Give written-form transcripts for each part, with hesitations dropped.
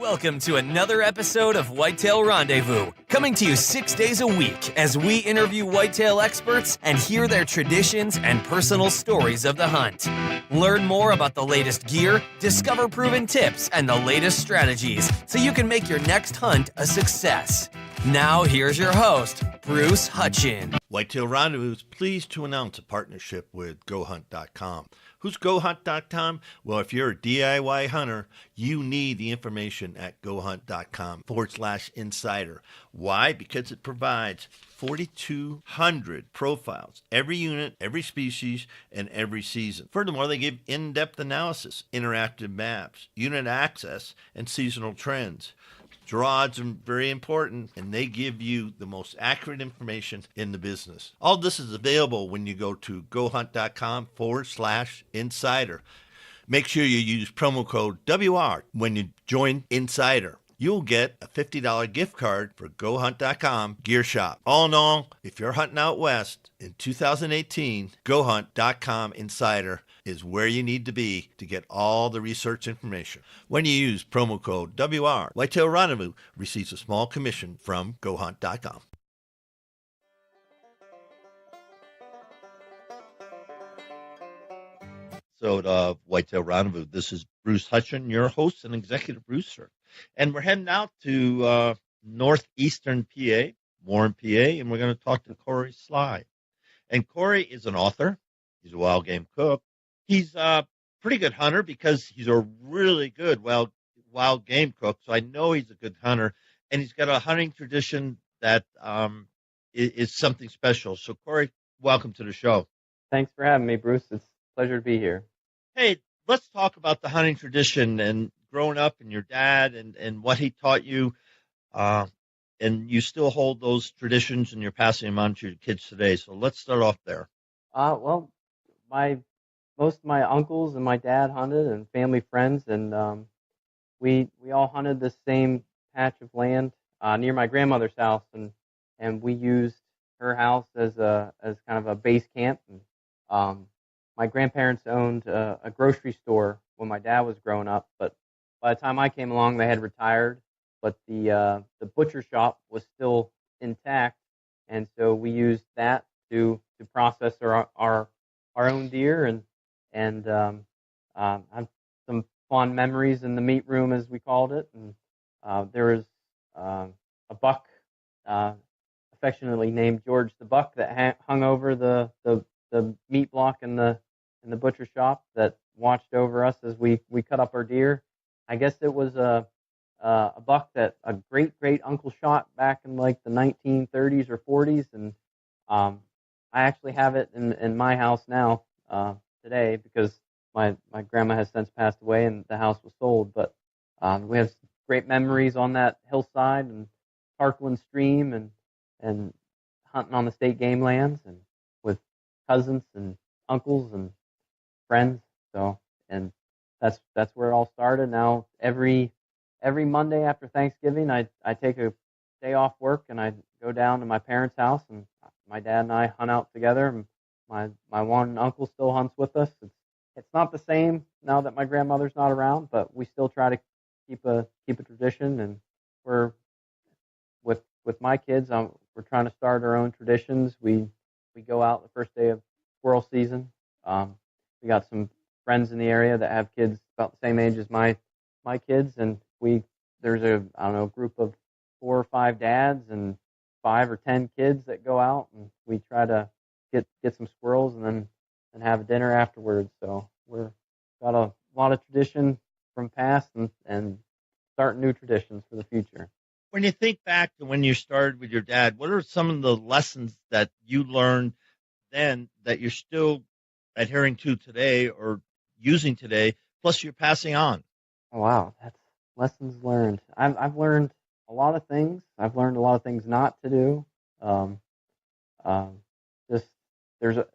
Welcome to another episode of Whitetail Rendezvous, coming to you 6 days a week as we interview whitetail experts and hear their traditions and personal stories of the hunt. Learn more about the latest gear, discover proven tips, and the latest strategies so you can make your next hunt a success. Now, here's your host, Bruce Hutchin. Whitetail Rendezvous is pleased to announce a partnership with GoHunt.com. Who's GoHunt.com? Well, if you're a DIY hunter, you need the information at GoHunt.com/insider. Why? Because it provides 4,200 profiles, every unit, every species, and every season. Furthermore, they give in-depth analysis, interactive maps, unit access, and seasonal trends. Draw odds are very important, and they give you the most accurate information in the business. All this is available when you go to GoHunt.com/insider. Make sure you use promo code WR when you join Insider. You'll get a $50 gift card for GoHunt.com Gear Shop. All in all, if you're hunting out west in 2018, GoHunt.com Insider is where you need to be to get all the research information. When you use promo code WR, Whitetail Rendezvous receives a small commission from GoHunt.com. Episode of Whitetail Rendezvous. This is Bruce Hutchin, your host and executive producer. And we're heading out to northeastern PA, Warren, PA, and we're going to talk to Kory Slye. And Kory is an author. He's a wild game cook. He's a pretty good hunter because he's a really good wild game cook. So I know he's a good hunter. And he's got a hunting tradition that is something special. So, Kory, welcome to the show. Thanks for having me, Bruce. It's a pleasure to be here. Hey, let's talk about the hunting tradition and growing up and your dad and what he taught you. And you still hold those traditions and you're passing them on to your kids today. So let's start off there. Well, most of my uncles and my dad hunted and family friends, and we all hunted the same patch of land near my grandmother's house, and we used her house as kind of a base camp. And, my grandparents owned a grocery store when my dad was growing up, but by the time I came along, they had retired. But the butcher shop was still intact, and so we used that to process our own deer and have some fond memories in the meat room, as we called it. And there was a buck, affectionately named George the Buck, that hung over the meat block in the butcher shop that watched over us as we cut up our deer. I guess it was a buck that a great uncle shot back in like the 1930s or 40s, and I actually have it in my house now today because my grandma has since passed away and the house was sold. But we have great memories on that hillside and Parkland Stream and hunting on the state game lands and with cousins and uncles and friends. So, and that's where it all started. Now every Monday after Thanksgiving, I take a day off work and I go down to my parents' house, and my dad and I hunt out together. And my one uncle still hunts with us. It's not the same now that my grandmother's not around, but we still try to keep a tradition. And we're with my kids, we're trying to start our own traditions. We go out the first day of squirrel season. We got some friends in the area that have kids about the same age as my kids, and there's a group of 4 or 5 dads and 5 or 10 kids that go out, and we try to get some squirrels and then have a dinner afterwards. So we're got a lot of tradition from past and starting new traditions for the future. When you think back to when you started with your dad, what are some of the lessons that you learned then that you're still adhering to today or using today, plus you're passing on? Oh, wow, that's lessons learned. I've learned a lot of things. I've learned a lot of things not to do.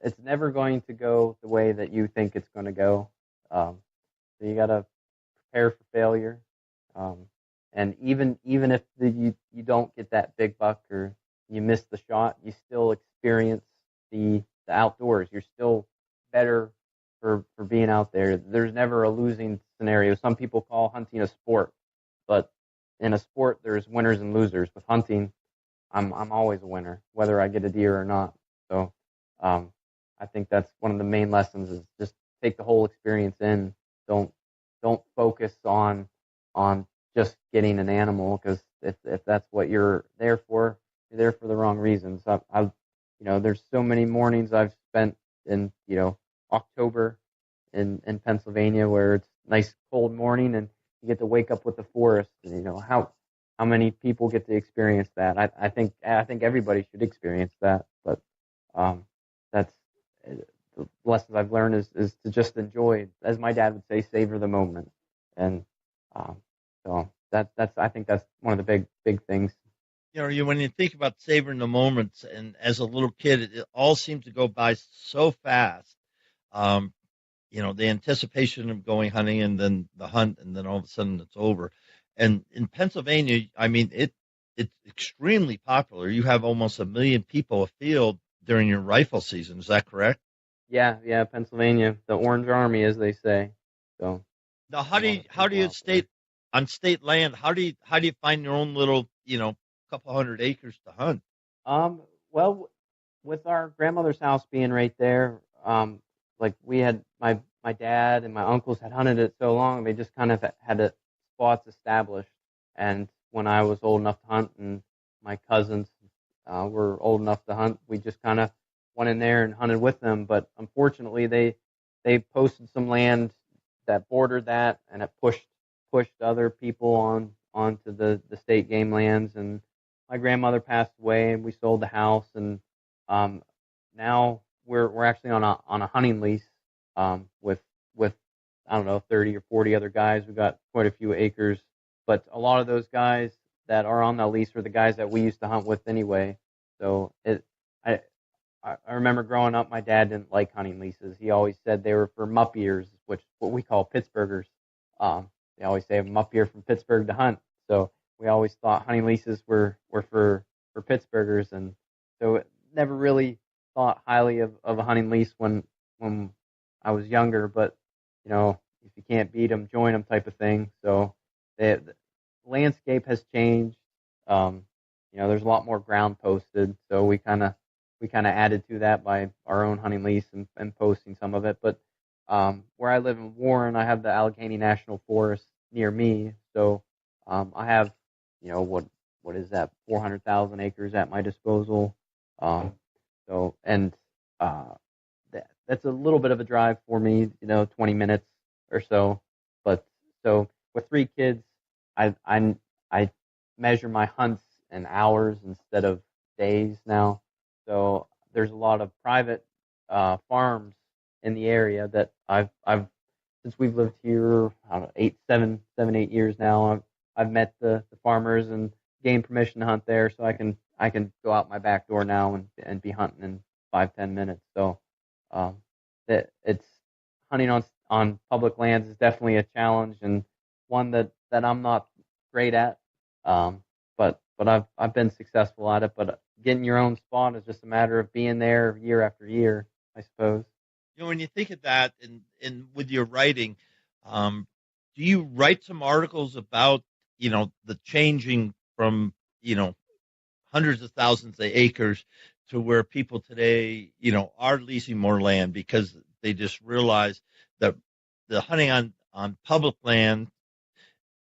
It's never going to go the way that you think it's going to go. So you got to prepare for failure. And even if you don't get that big buck or you miss the shot, you still experience the outdoors. You're still better for being out there. There's never a losing scenario. Some people call hunting a sport, but in a sport, there's winners and losers. With hunting, I'm always a winner, whether I get a deer or not. So I think that's one of the main lessons is just take the whole experience in. Don't focus on just getting an animal, because if that's what you're there for, you're there for the wrong reasons. There's so many mornings I've spent in October in Pennsylvania where it's nice cold morning and you get to wake up with the forest. And, how many people get to experience that? I think everybody should experience that. But that's the lessons I've learned is to just enjoy, as my dad would say, savor the moment. And so I think that's one of the big things. When you think about savoring the moments, and as a little kid, it all seems to go by so fast. The anticipation of going hunting and then the hunt, and then all of a sudden it's over. And in Pennsylvania, I mean, it's extremely popular. You have almost 1 million people afield during your rifle season. Is that correct? Yeah, Pennsylvania, the Orange Army, as they say. So now, how do you on state land? How do you find your own little, couple hundred acres to hunt? Well, with our grandmother's house being right there, like we had my dad and my uncles had hunted it so long, they just kind of had it spots established. And when I was old enough to hunt, and my cousins were old enough to hunt, we just kind of went in there and hunted with them. But unfortunately, they posted some land that bordered that, and it pushed other people onto the state game lands. And my grandmother passed away, and we sold the house, and now we're actually on a hunting lease with I don't know 30 or 40 other guys. We've got quite a few acres, but a lot of those guys that are on that lease are the guys that we used to hunt with anyway. So I remember growing up, my dad didn't like hunting leases. He always said they were for mupp ears, what we call Pittsburghers. They always say I'm up here from Pittsburgh to hunt. So we always thought hunting leases were for Pittsburghers, and so never really thought highly of a hunting lease when I was younger. But if you can't beat them, join them type of thing. So the landscape has changed. There's a lot more ground posted, so we kind of added to that by our own hunting lease and posting some of it. But where I live in Warren, I have the Allegheny National Forest near me, so I have what is that, 400,000 acres at my disposal. That's a little bit of a drive for me, 20 minutes or so. But so with 3 kids, I measure my hunts in hours instead of days now. So there's a lot of private farms in the area that I've since we've lived here, I don't know, 8 years now. I've met the farmers and gained permission to hunt there, so I can go out my back door now and be hunting in 5-10 minutes. So it's hunting on public lands is definitely a challenge, and one that I'm not great at. But I've been successful at it. But getting your own spot is just a matter of being there year after year, I suppose. When you think of that, and with your writing, do you write some articles about the changing from hundreds of thousands of acres to where people today are leasing more land because they just realize that the hunting on public land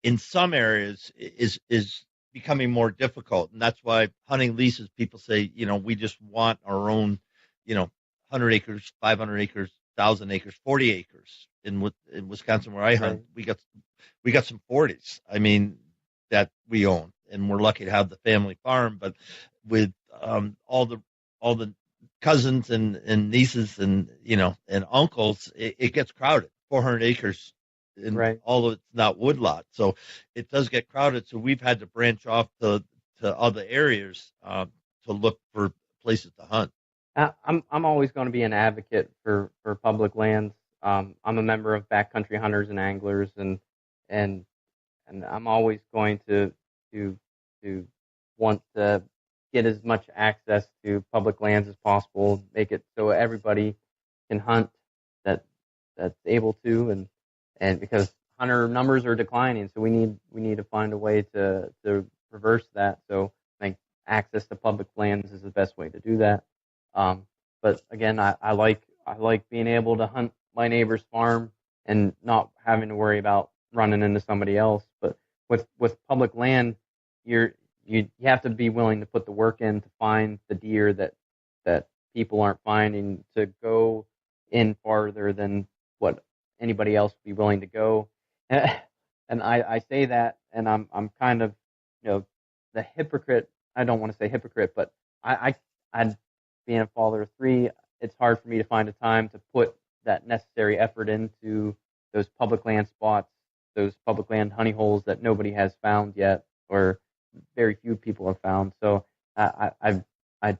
in some areas is becoming more difficult, and that's why hunting leases, people say we just want our own 100 acres, 500 acres, 1,000 acres, 40 acres. In Wisconsin where I hunt, we got some 40s. I mean, that we own, and we're lucky to have the family farm. But with all the cousins and nieces and and uncles, it gets crowded. 400 acres, and right. Although it's not woodlot, so it does get crowded. So we've had to branch off to other areas to look for places to hunt. I'm always going to be an advocate for public lands. I'm a member of Backcountry Hunters and Anglers, and I'm always going to want to get as much access to public lands as possible, make it so everybody can hunt that's able to, and because hunter numbers are declining, so we need to find a way to reverse that. So I think access to public lands is the best way to do that. But again, I like being able to hunt my neighbor's farm and not having to worry about running into somebody else. But with public land, you have to be willing to put the work in to find the deer that people aren't finding, to go in farther than what anybody else would be willing to go. And I say that, and I'm kind of, the hypocrite. I don't want to say hypocrite, but I being a father of three, it's hard for me to find a time to put that necessary effort into those public land spots, those public land honey holes that nobody has found yet, or very few people have found. So I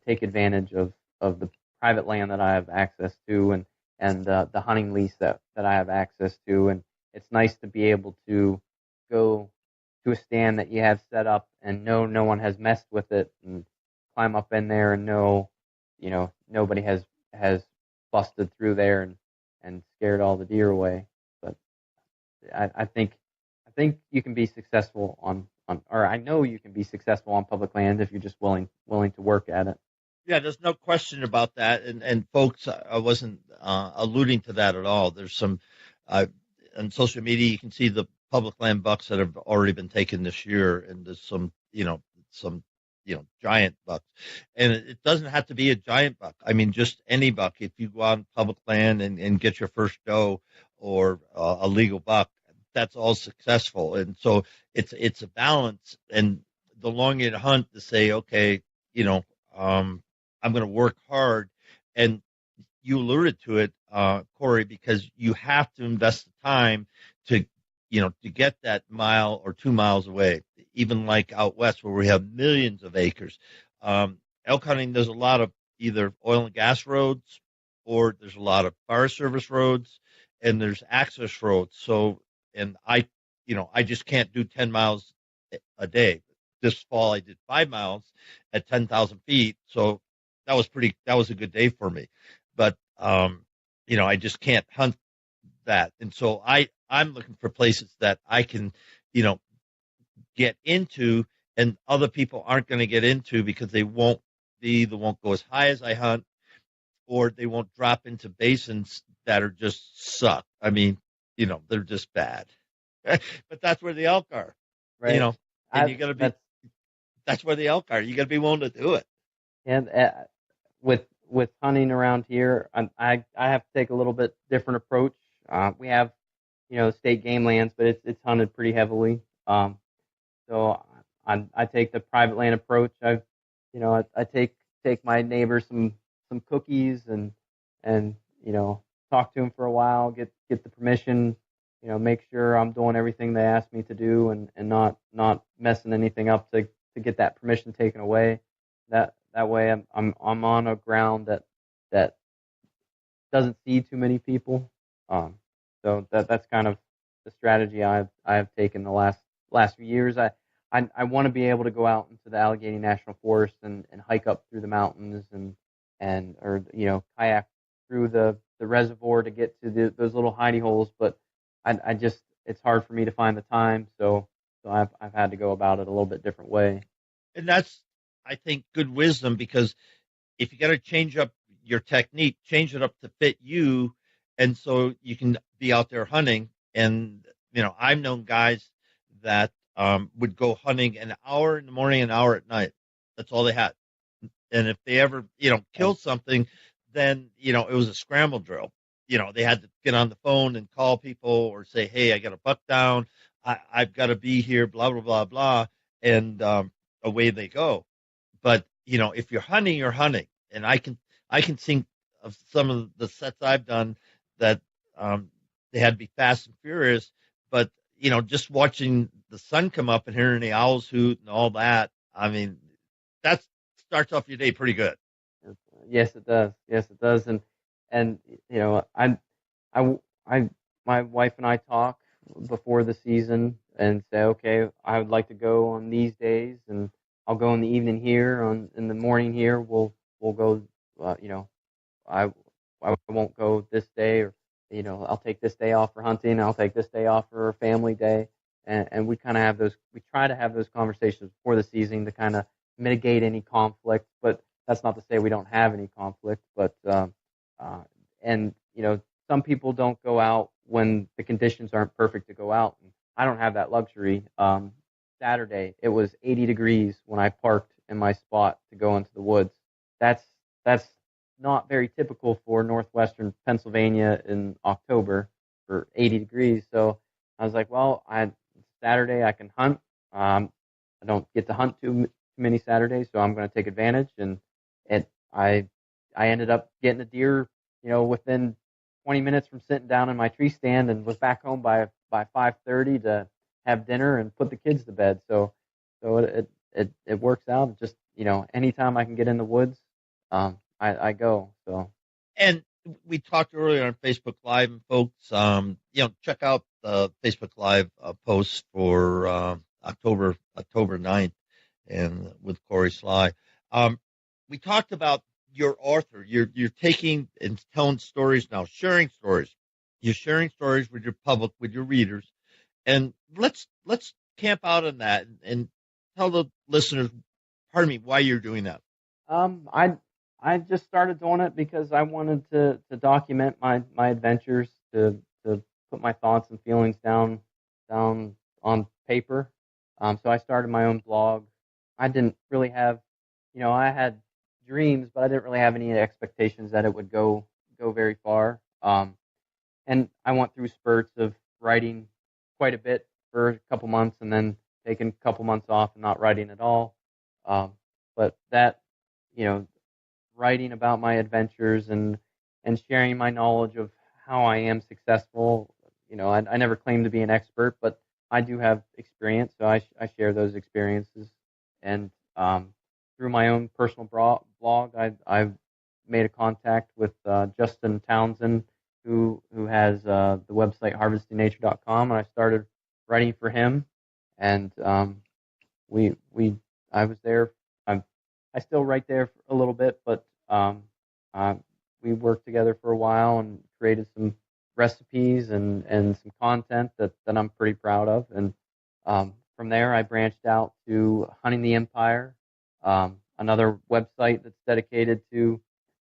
take advantage of the private land that I have access to, and the hunting lease that I have access to. And it's nice to be able to go to a stand that you have set up and know no one has messed with it, and climb up in there and know, nobody has busted through there and scared all the deer away. But I think you can be successful or I know you can be successful on public land if you're just willing to work at it. Yeah, there's no question about that. And folks, I wasn't alluding to that at all. There's some on social media, you can see the public land bucks that have already been taken this year, and there's some giant bucks. And it doesn't have to be a giant buck. I mean, just any buck. If you go out on public land and get your first doe or a legal buck, that's all successful. And so it's a balance. And the longer you hunt, to say, okay, I'm going to work hard. And you alluded to it, Kory, because you have to invest the time to get that mile or 2 miles away. Even like out west where we have millions of acres. Elk hunting, there's a lot of either oil and gas roads, or there's a lot of Forest Service roads, and there's access roads. So, and I just can't do 10 miles a day. This fall I did 5 miles at 10,000 feet. So that was a good day for me. But, I just can't hunt that. And so I'm looking for places that I can, get into, and other people aren't going to get into because they either won't go as high as I hunt, or they won't drop into basins that are just suck. I mean, they're just bad. But that's where the elk are, right? And you got to be. That's where the elk are. You got to be willing to do it. And with hunting around here, I have to take a little bit different approach. We have, state game lands, but it's hunted pretty heavily. So I take the private land approach. I take my neighbor some cookies and talk to him for a while, get the permission, make sure I'm doing everything they asked me to do, and not messing anything up to get that permission taken away. That way I'm on a ground that doesn't see too many people. So that's kind of the strategy I have taken the last few years. I want to be able to go out into the Allegheny National Forest and hike up through the mountains or kayak through the reservoir to get to those little hidey holes. But it's hard for me to find the time. So I've had to go about it a little bit different way. And that's, I think, good wisdom, because if you got to change up your technique, change it up to fit you. And so you can be out there hunting. And, I've known guys that would go hunting an hour in the morning, an hour at night. That's all they had. And if they ever, killed something, then, it was a scramble drill. They had to get on the phone and call people or say, hey, I got a buck down. I've got to be here, blah, blah, blah, blah. And away they go. But, if you're hunting, you're hunting. And I can think of some of the sets I've done that they had to be fast and furious. But, just watching the sun come up and hearing the owls hoot and all that, I mean, that starts off your day pretty good. Yes, it does. And my wife and I talk before the season and say, okay, I would like to go on these days, and I'll go in the evening here. In the morning here, we'll go. I won't go this day, I'll take this day off for hunting. I'll take this day off for a family day. And we kind of have those, we try to have those conversations before the season to kind of mitigate any conflict. But that's not to say we don't have any conflict. But, and, some people don't go out when the conditions aren't perfect to go out. And I don't have that luxury. Saturday, it was 80 degrees when I parked in my spot to go into the woods. That's not very typical for northwestern Pennsylvania in October for 80 degrees. So I was like, well, Saturday I can hunt. I don't get to hunt too many Saturdays, so I'm going to take advantage. And I ended up getting a deer, within 20 minutes from sitting down in my tree stand, and was back home by 5:30 to have dinner and put the kids to bed. So it works out. Just anytime I can get in the woods, I go. So. And we talked earlier on Facebook Live, and folks, check out the Facebook Live post for October 9th, and with Kory Slye. We talked about your author. You're taking and telling stories now, sharing stories. You're sharing stories with your public, with your readers, and let's camp out on that and tell the listeners, why you're doing that. I just started doing it because I wanted to document my adventures, to put my thoughts and feelings down on paper. So I started my own blog. I didn't really have, I had dreams, but I didn't really have any expectations that it would go very far. And I went through spurts of writing quite a bit for a couple months, and then taking a couple months off and not writing at all. But that, writing about my adventures and sharing my knowledge of how I am successful. I never claimed to be an expert, but I do have experience, so I share those experiences. And through my own personal blog, I've made a contact with Justin Townsend, who has the website harvestingnature.com, and I started writing for him. And I was there. I still write there for a little bit, but we worked together for a while and created some recipes and some content that I'm pretty proud of. And from there, I branched out to Hunting the Empire, another website that's dedicated to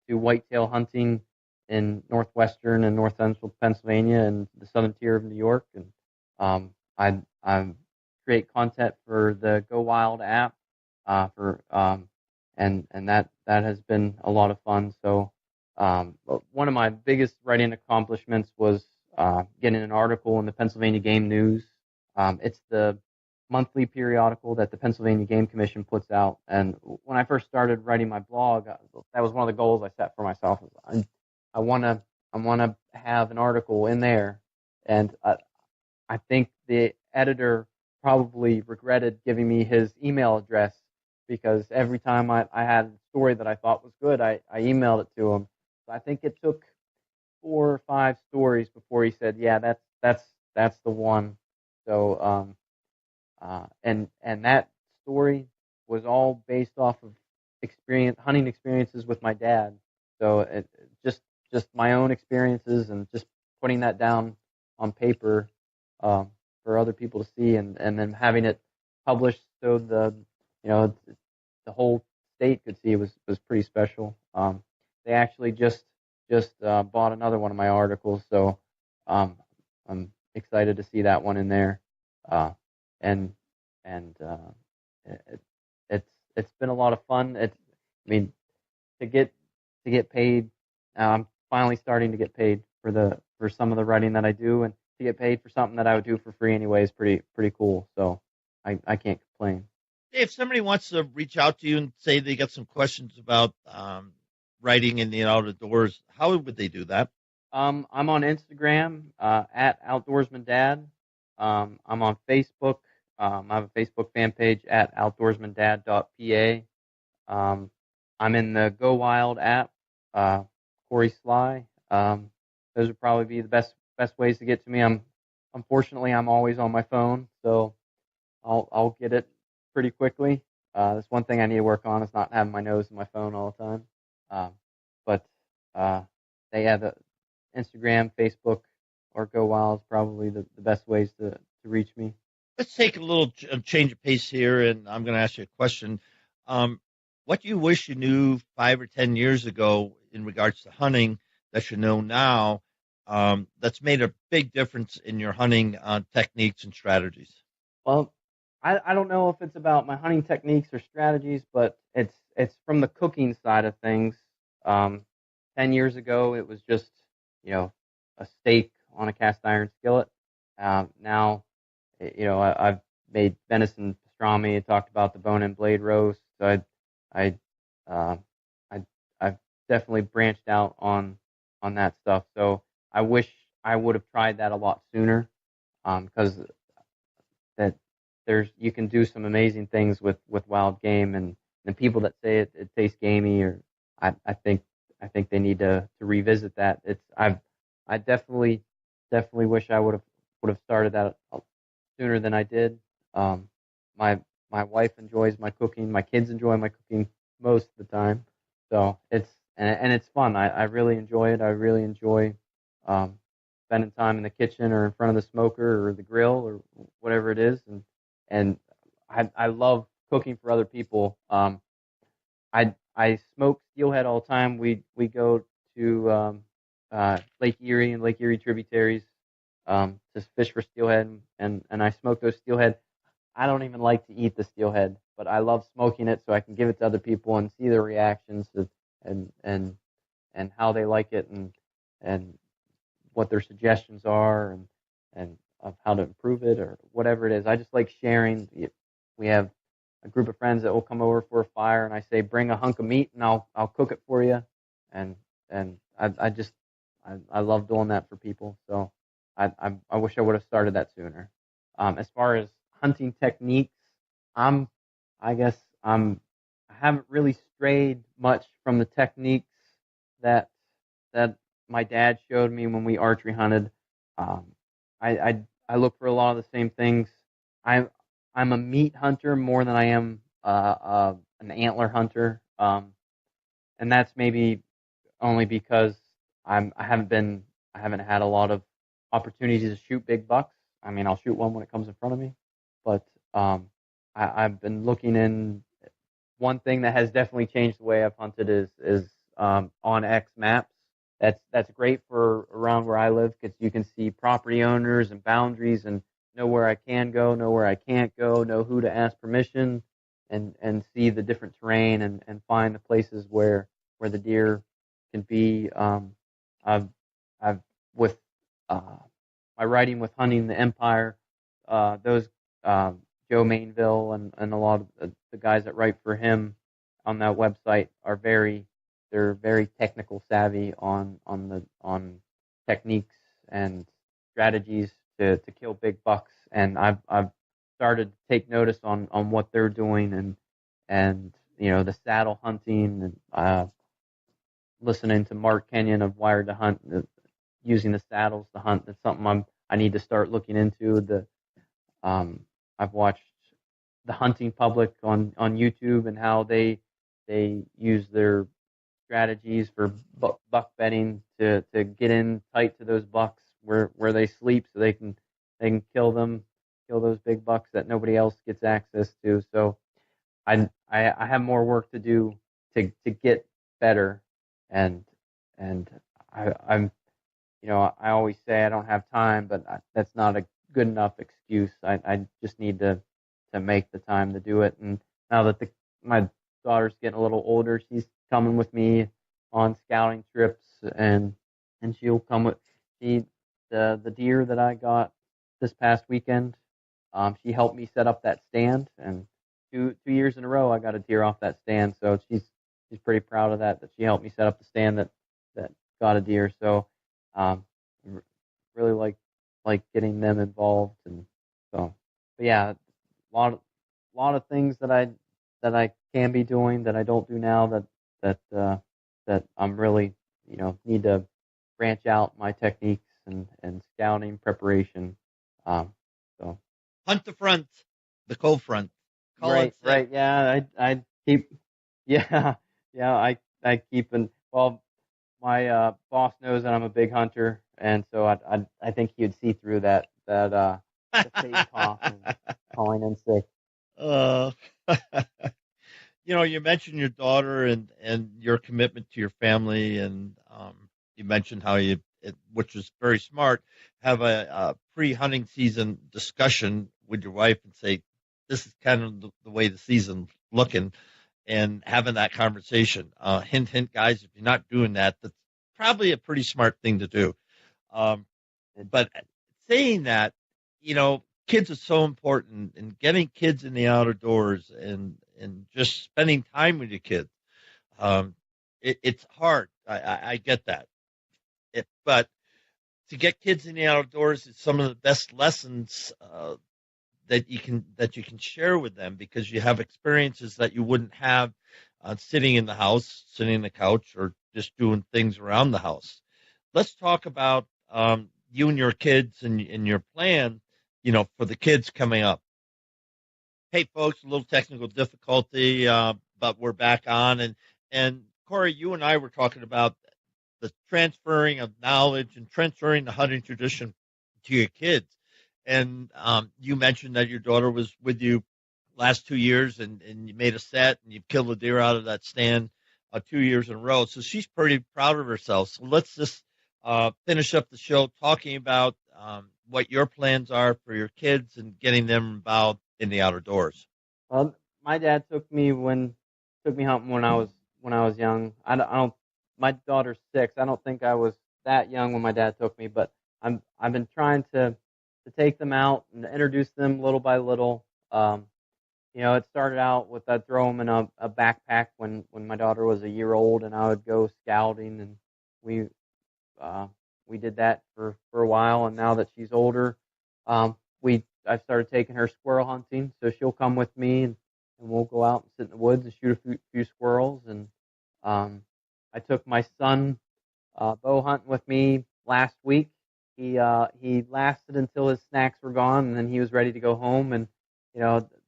whitetail hunting in northwestern and north central Pennsylvania and the southern tier of New York. And I create content for the Go Wild app and that has been a lot of fun. So one of my biggest writing accomplishments was getting an article in the Pennsylvania Game News. It's the monthly periodical that the Pennsylvania Game Commission puts out. And when I first started writing my blog, that was one of the goals I set for myself. I want to have an article in there. And I think the editor probably regretted giving me his email address, because every time I had a story that I thought was good, I emailed it to him. So I think it took 4 or 5 stories before he said, yeah, that's the one. So and that story was all based off of hunting experiences with my dad. So it just my own experiences, and just putting that down on paper for other people to see, and then having it published so the whole state could see was pretty special. They actually just bought another one of my articles, so I'm excited to see that one in there. And it's been a lot of fun. To get paid. I'm finally starting to get paid for some of the writing that I do, and to get paid for something that I would do for free anyway is pretty cool. So I can't complain. If somebody wants to reach out to you and say they got some questions about writing in the outdoors, how would they do that? I'm on Instagram at OutdoorsmanDad. I'm on Facebook. I have a Facebook fan page at outdoorsmandad.pa. I'm in the Go Wild app, Kory Slye. Those would probably be the best ways to get to me. Unfortunately I'm always on my phone, so I'll get it pretty quickly. That's one thing I need to work on, is not having my nose in my phone all the time. But Instagram, Facebook, or Go Wild is probably the best ways to reach me. Let's take a little change of pace here, and I'm going to ask you a question. What do you wish you knew 5 or 10 years ago in regards to hunting that you know now that's made a big difference in your hunting techniques and strategies? Well, I don't know if it's about my hunting techniques or strategies, but it's from the cooking side of things. 10 years ago, it was just, a steak on a cast iron skillet. Now, I've made venison pastrami. I talked about the bone and blade roast. So uh, I've definitely branched out on that stuff. So I wish I would have tried that a lot sooner, because that you can do some amazing things with wild game, and the people that say it tastes gamey, or I think they need to revisit that. I definitely wish I would have started that sooner than I did. My wife enjoys my cooking. My kids enjoy my cooking most of the time. So it's fun. I really enjoy it. I really enjoy spending time in the kitchen or in front of the smoker or the grill or whatever it is. And I love cooking for other people. I smoke steelhead all the time. We go to Lake Erie and Lake Erie tributaries to fish for steelhead, and I smoke those steelhead. I don't even like to eat the steelhead, but I love smoking it so I can give it to other people and see their reactions and how they like it, and what their suggestions are, and of how to improve it or whatever it is. I just like sharing. We have a group of friends that will come over for a fire, and I say, bring a hunk of meat and I'll cook it for you. And I love doing that for people. So I wish I would have started that sooner. As far as hunting techniques, I haven't really strayed much from the techniques that my dad showed me when we archery hunted. I look for a lot of the same things. I'm a meat hunter more than I am an antler hunter, and that's maybe only because I haven't had a lot of opportunities to shoot big bucks. I mean, I'll shoot one when it comes in front of me, but I've been looking in. One thing that has definitely changed the way I've hunted is on X maps. That's great for around where I live, because you can see property owners and boundaries and know where I can go, know where I can't go, know who to ask permission, and see the different terrain and find the places where the deer can be. I've with my writing with Hunting the Empire, those Joe Mainville and a lot of the guys that write for him on that website are they're very technical savvy on techniques and strategies to kill big bucks, and I've started to take notice on what they're doing, and the saddle hunting, and listening to Mark Kenyon of Wired to Hunt, using the saddles to hunt. That's something I need to start looking into. I've watched the Hunting Public on YouTube and how they use their strategies for buck bedding to get in tight to those bucks where they sleep, so they can kill those big bucks that nobody else gets access to. So I have more work to do to get better, and I'm I always say I don't have time, but that's not a good enough excuse. I just need to make the time to do it. And now that my daughter's getting a little older, she's coming with me on scouting trips, and she'll come with the deer that I got this past weekend. She helped me set up that stand, and two years in a row I got a deer off that stand. So she's pretty proud of that she helped me set up the stand that got a deer. So really like getting them involved, and so. But yeah, a lot of things that I can be doing that I don't do now, that I'm really need to branch out my techniques and scouting preparation. So Hunt the front, the cold front. right. Yeah, I keep. Yeah, I keep. And well, boss knows that I'm a big hunter, and so I think he would see through the fake cough and calling in sick. uh, you mentioned your daughter and your commitment to your family, and you mentioned how which was very smart, have a pre-hunting season discussion with your wife and say, this is kind of the way the season's looking, and having that conversation. Hint, hint, guys, if you're not doing that, that's probably a pretty smart thing to do. But saying that, kids are so important, and getting kids in the outdoors and just spending time with your kids. It's hard. I get that. But to get kids in the outdoors is some of the best lessons that you can share with them, because you have experiences that you wouldn't have sitting in the house, sitting in the couch, or just doing things around the house. Let's talk about you and your kids and your plan, for the kids coming up. Hey, folks, a little technical difficulty, but we're back on. And Kory, you and I were talking about the transferring of knowledge and transferring the hunting tradition to your kids. And you mentioned that your daughter was with you last 2 years, and you made a set, and you killed a deer out of that stand 2 years in a row. So she's pretty proud of herself. So let's just finish up the show talking about what your plans are for your kids and getting them involved in the outdoors. Well, my dad took me hunting when I was young. I don't. My daughter's 6. I don't think I was that young when my dad took me, but I've been trying to take them out and introduce them little by little. It started out with I'd throw them in a backpack when my daughter was a year old, and I would go scouting, and we did that for a while. And now that she's older, I started taking her squirrel hunting, so she'll come with me, and we'll go out and sit in the woods and shoot a few squirrels. And I took my son bow hunting with me last week. He lasted until his snacks were gone, and then he was ready to go home. And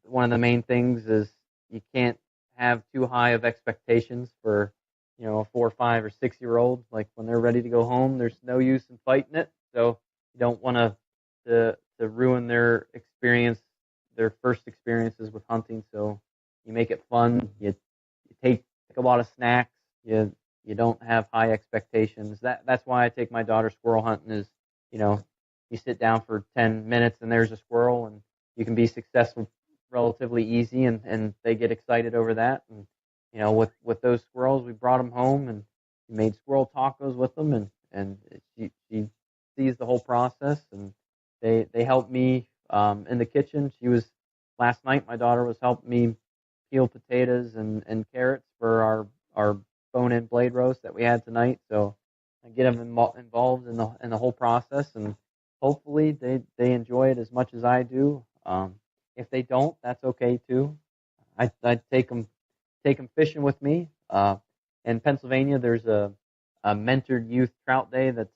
one of the main things is you can't have too high of expectations for a 4, 5, or 6-year-old. Like, when they're ready to go home, there's no use in fighting it. So you don't want to ruin their first experiences with hunting. So you make it fun. You take a lot of snacks. You don't have high expectations. That's why I take my daughter squirrel hunting. Is you sit down for 10 minutes and there's a squirrel, and you can be successful relatively easy, and they get excited over that. And with those squirrels, we brought them home and we made squirrel tacos with them, and she sees the whole process, and they help me in the kitchen. Last night, my daughter was helping me peel potatoes and carrots for our bone-in blade roast that we had tonight. So I get them involved in the whole process, and hopefully they enjoy it as much as I do. If they don't, that's okay too. I take them fishing with me. In Pennsylvania, there's a mentored youth trout day that's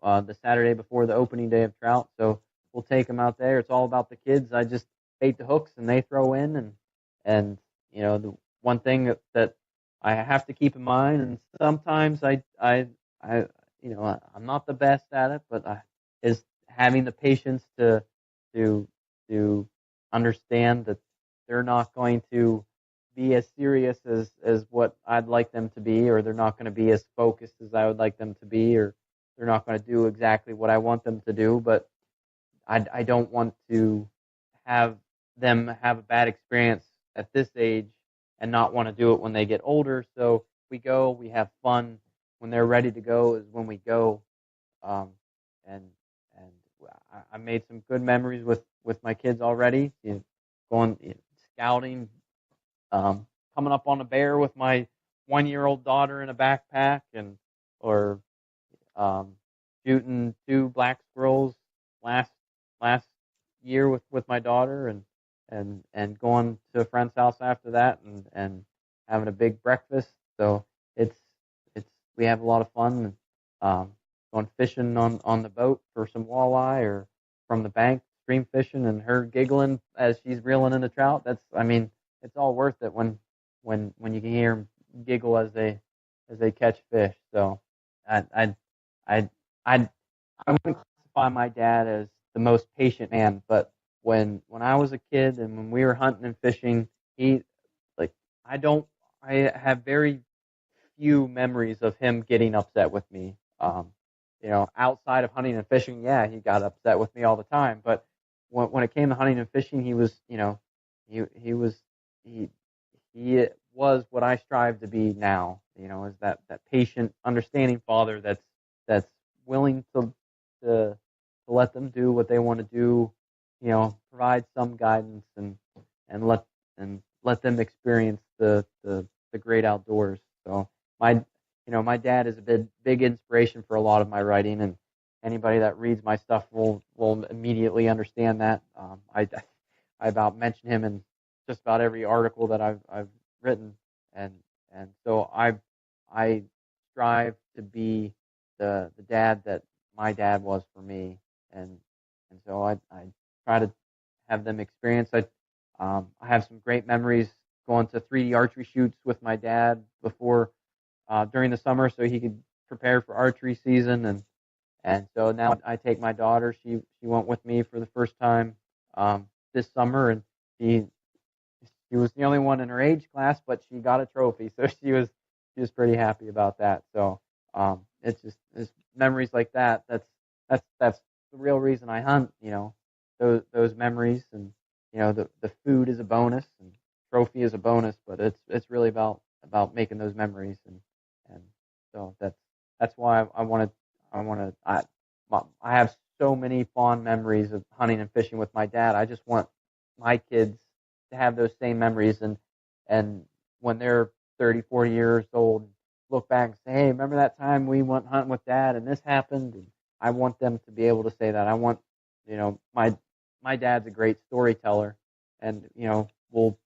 the Saturday before the opening day of trout. So we'll take them out there. It's all about the kids. I just bait the hooks and they throw in, and the one thing that I have to keep in mind, and sometimes I'm not the best at it, but is having the patience to understand that they're not going to be as serious as what I'd like them to be, or they're not going to be as focused as I would like them to be, or they're not going to do exactly what I want them to do. But I don't want to have them have a bad experience at this age and not want to do it when they get older. So we go, we have fun. When they're ready to go is when we go. And I made some good memories with my kids already. Going scouting, coming up on a bear with my 1-year-old daughter in a backpack, or shooting 2 black squirrels last year with my daughter, and going to a friend's house after that, and having a big breakfast. So we have a lot of fun. Going fishing on the boat for some walleye, or from the bank stream fishing, and her giggling as she's reeling in the trout. It's all worth it when you can hear them giggle as they catch fish. So I I I wouldn't classify my dad as the most patient man, but when I was a kid and when we were hunting and fishing, he like I don't I have very few memories of him getting upset with me. Outside of hunting and fishing, yeah, he got upset with me all the time. But when it came to hunting and fishing, he was, he was he he was what I strive to be now. Is that patient, understanding father that's willing to let them do what they want to do. Provide some guidance and let them experience the great outdoors. So my dad is a big inspiration for a lot of my writing, and anybody that reads my stuff will immediately understand that. I about mention him in just about every article that I've written, and so I strive to be the dad that my dad was for me, and so I try to have them experience. I have some great memories going to 3D archery shoots with my dad before during the summer, so he could prepare for archery season, and so now I take my daughter. She went with me for the first time this summer, and she was the only one in her age class, but she got a trophy, so she was pretty happy about that. So it's memories like that. That's the real reason I hunt. Those memories, and the food is a bonus and trophy is a bonus, but it's really about making those memories, and so that's why I have so many fond memories of hunting and fishing with my dad. I just want my kids to have those same memories, and when they're 30, 40 years old, look back and say, hey, remember that time we went hunting with dad and this happened? And I want them to be able to say that. I want, my dad's a great storyteller, and we'll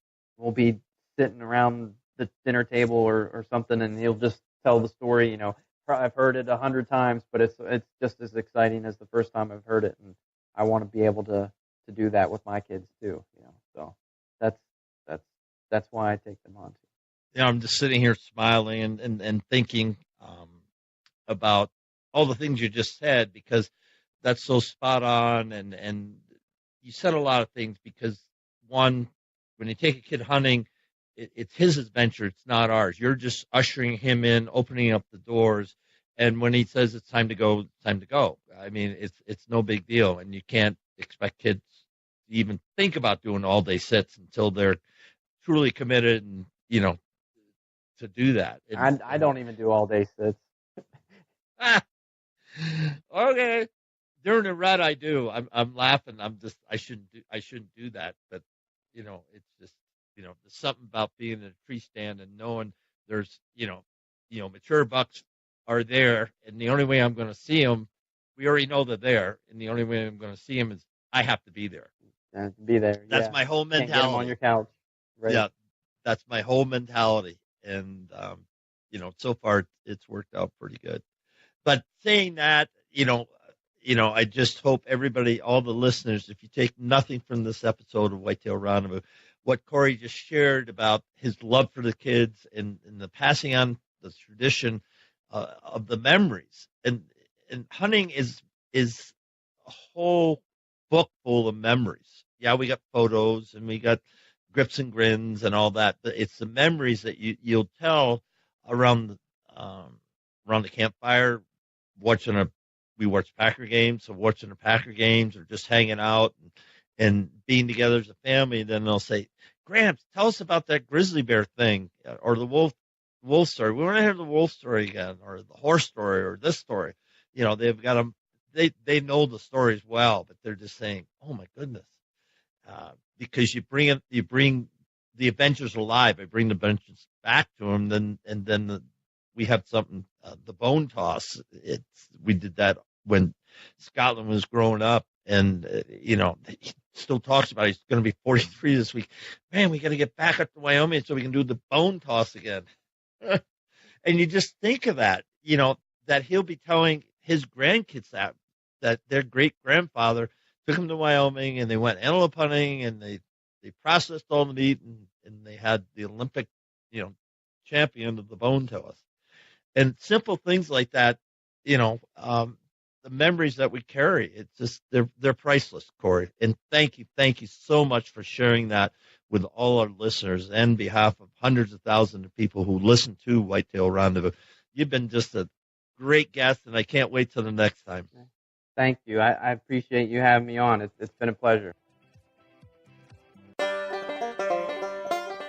be sitting around the dinner table or something, and he'll just tell the story. I've heard it 100 times, but it's just as exciting as the first time I've heard it, and I want to be able to do that with my kids too. So that's why I take them on. I'm just sitting here smiling and thinking about all the things you just said, because that's so spot on, and you said a lot of things, because one, when you take a kid hunting, it's his adventure. It's not ours. You're just ushering him in, opening up the doors. And when he says it's time to go, it's time to go. I mean, it's no big deal. And you can't expect kids to even think about doing all day sits until they're truly committed and, to do that. I don't even do all day sits. Okay. During the rut, I do. I'm laughing. I shouldn't do that. But, it's just, there's something about being in a tree stand and knowing there's, mature bucks are there, and the only way I'm going to see them, we already know they're there, and the only way I'm going to see them is I have to be there. Be there. That's my whole mentality. Can't get them on your couch. Right? Yeah, that's my whole mentality, and so far it's worked out pretty good. But saying that, I just hope everybody, all the listeners, if you take nothing from this episode of Whitetail Rendezvous, what Kory just shared about his love for the kids and the passing on the tradition of the memories, and hunting is a whole book full of memories. Yeah, we got photos and we got grips and grins and all that, but it's the memories that you'll tell around the campfire, we watch Packer games, so watching the Packer games or just hanging out and being together as a family. And then they'll say, Gramps, tell us about that grizzly bear thing or the wolf story. We want to hear the wolf story again, or the horse story, or this story. They've got them. They know the stories well, but they're just saying, oh my goodness, because you bring the adventures alive. I bring the adventures back to them. Then we have something, the bone toss. We did that when Scotland was growing up, and he still talks about it. He's going to be 43 this week. Man, we got to get back up to Wyoming so we can do the bone toss again. And you just think of that, that he'll be telling his grandkids that their great grandfather took him to Wyoming and they went antelope hunting and they processed all the meat and they had the Olympic, champion of the bone toss. And simple things like that the memories that we carry. It's just they're priceless, Kory. And thank you so much for sharing that with all our listeners and behalf of hundreds of thousands of people who listen to Whitetail Rendezvous. You've been just a great guest, and I can't wait till the next time. Thank you. I appreciate you having me on. It's been a pleasure.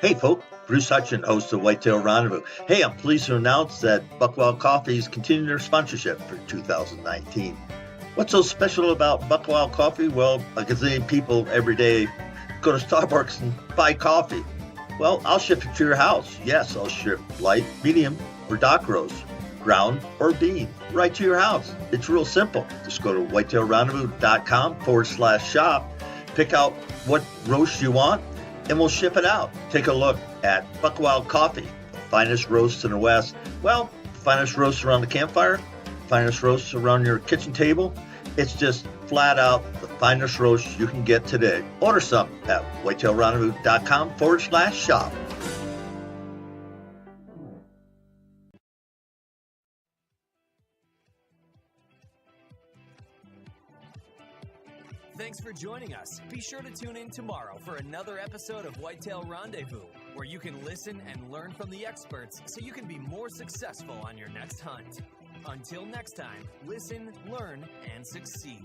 Hey, folks. Bruce Hutchin, host of Whitetail Rendezvous. Hey, I'm pleased to announce that Buckwild Coffee is continuing their sponsorship for 2019. What's so special about Buckwild Coffee? Well, a gazillion people every day go to Starbucks and buy coffee. Well, I'll ship it to your house. Yes, I'll ship light, medium, or dark roast, ground or bean, right to your house. It's real simple. Just go to whitetailrendezvous.com/shop, pick out what roast you want, and we'll ship it out. Take a look at Buckwild Coffee, the finest roast in the West. Well, finest roast around the campfire, finest roast around your kitchen table. It's just flat out the finest roast you can get today. Order some at whitetailrendezvous.com/shop. Thanks for joining us. Be sure to tune in tomorrow for another episode of Whitetail Rendezvous, where you can listen and learn from the experts so you can be more successful on your next hunt. Until next time, listen, learn, and succeed.